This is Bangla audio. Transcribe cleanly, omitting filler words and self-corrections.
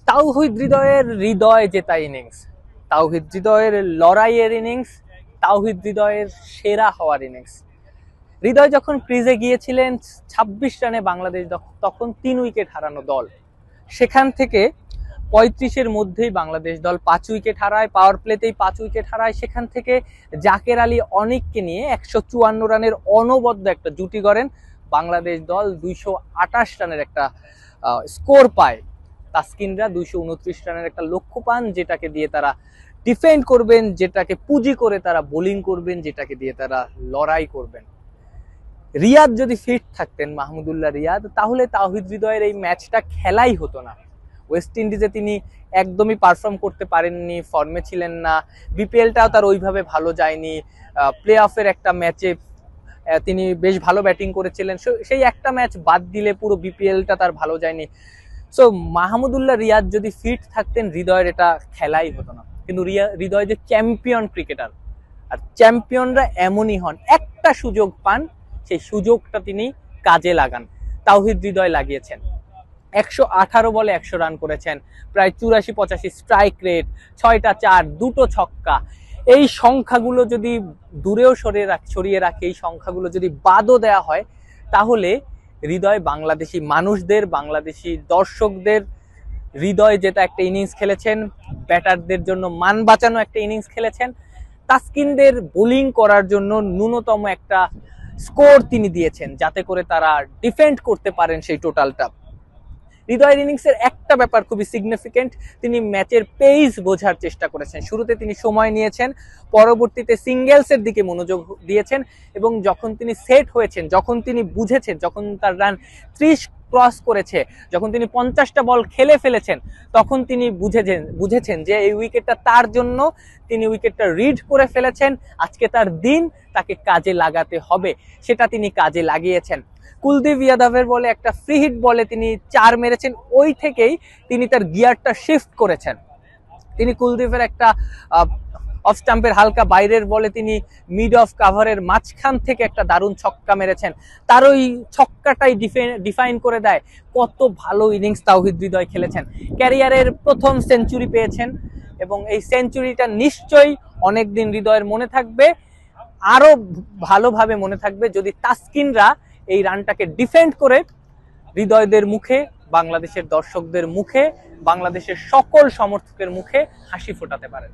তাওহিদ হৃদয়ের হৃদয় জেতা ইনিংস, তাওহিদ হৃদয়ের লড়াইয়ের ইনিংস, তাওহিদ হৃদয়ের সেরা হওয়ার ইনিংস। হৃদয় যখন ক্রিজে গিয়েছিলেন ২৬ রানে বাংলাদেশ তখন ৩ উইকেট হারানো দল, সেখান থেকে ৩৫-এর মধ্যেই বাংলাদেশ দল ৫ উইকেট হারায়, পাওয়ার প্লেতেই ৫ উইকেট হারায়। সেখান থেকে জাকের আলী অনিককে নিয়ে ১৫৪ রানের অনবদ্য একটা জুটি গড়েন, বাংলাদেশ দল ২২৮ রানের একটা স্কোর পায়। তাসকিনরা ২২৯ রানের একটা লক্ষ্য পান, যেটাকে দিয়ে তারা ডিফেন্ড করবেন, যেটাকে পুঁজি করে তারা বোলিং করবেন, যেটাকে দিয়ে তারা লড়াই করবেন। রিয়াদ যদি ফিট থাকতেন, মাহমুদুল্লাহ রিয়াদ, তাহলে তাওহিদ হৃদয়ের এই ম্যাচটা খেলাই হতো না। ওয়েস্ট ইন্ডিজে তিনি একদমই পারফর্ম করতে পারেননি, ফর্মে ছিলেন না, বিপিএলটাও তার ওইভাবে ভালো যায়নি। প্লে অফের একটা ম্যাচে তিনি বেশ ভালো ব্যাটিং করেছিলেন, সেই একটা ম্যাচ বাদ দিলে পুরো বিপিএলটা তার ভালো যায়নি। সো মাহমুদুল্লাহ রিয়াদ যদি ফিট থাকতেন, হৃদয়ের এটা খেলাই হতো না। কিন্তু হৃদয় যে চ্যাম্পিয়ন ক্রিকেটার, আর চ্যাম্পিয়নরা এমনই হন, একটা সুযোগ পান, সেই সুযোগটা তিনি কাজে লাগান। তাওহিদ হৃদয় লাগিয়েছেন, ১১৮ বলে ১০০ রান করেছেন, প্রায় ৮৪-৮৫ স্ট্রাইক রেট, ৬টা ৪, 2টো ছক্কা। এই সংখ্যাগুলো যদি দূরেও সরিয়ে রাখে, এই সংখ্যাগুলো যদি বাদও দেওয়া হয়, তাহলে হৃদয় বাংলাদেশি মানুষদের, বাংলাদেশি দর্শকদের হৃদয় যেটা একটা ইনিংস খেলেছেন, ব্যাটারদের জন্য মান বাঁচানো একটা ইনিংস খেলেছেন, তাসকিনদের বোলিং করার জন্য ন্যূনতম একটা স্কোর তিনি দিয়েছেন, যাতে করে তারা ডিফেন্ড করতে পারেন সেই টোটালটা। হৃদয়ের ইনিংসের একটা ব্যাপার খুবই সিগনিফিকেন্ট, তিনি ম্যাচের পেস বোঝার চেষ্টা করেছেন। শুরুতে তিনি সময় নিয়েছেন, পরবর্তীতে সিঙ্গেলসের দিকে মনোযোগ দিয়েছেন, এবং যখন তিনি সেট হয়েছেন, যখন তিনি বুঝেছেন, যখন তার রান 30 ক্রস করেছে, যখন তিনি 50টা বল খেলে ফেলেছেন, তখন তিনি বুঝেছেন যে এই উইকেটটা তার জন্য, তিনি উইকেটটা রিড করে ফেলেছেন, আজকে তার দিন, তাকে কাজে লাগাতে হবে, সেটা তিনি কাজে লাগিয়েছেন। কুলদীপ যাদবের বলে একটা ফ্রি হিট বলে তিনি 4 মেরেছেন, ওই থেকেই তিনি তার গিয়ারটা শিফট করেছেন। তিনি কুলদীপের একটা অফ স্টাম্পের হালকা বাইরের বলে তিনি মিড অফ কাভারের মাঝখান থেকে একটা দারুণ ছক্কা মেরেছেন, তার ওই ছক্কাটাই ডিফাইন করে দেয় কত ভালো ইনিংস তাওহিদ হৃদয় খেলেছেন। ক্যারিয়ারের প্রথম সেঞ্চুরি পেয়েছেন, এবং এই সেঞ্চুরিটা নিশ্চয়ই অনেকদিন হৃদয়ের মনে থাকবে, আরো ভালোভাবে মনে থাকবে যদি তাসকিনরা এই রানটাকে ডিফেন্ড করে হৃদয়দের মুখে, বাংলাদেশের দর্শকদের মুখে, বাংলাদেশের সকল সমর্থকের মুখে হাসি ফোটাতে পারেন।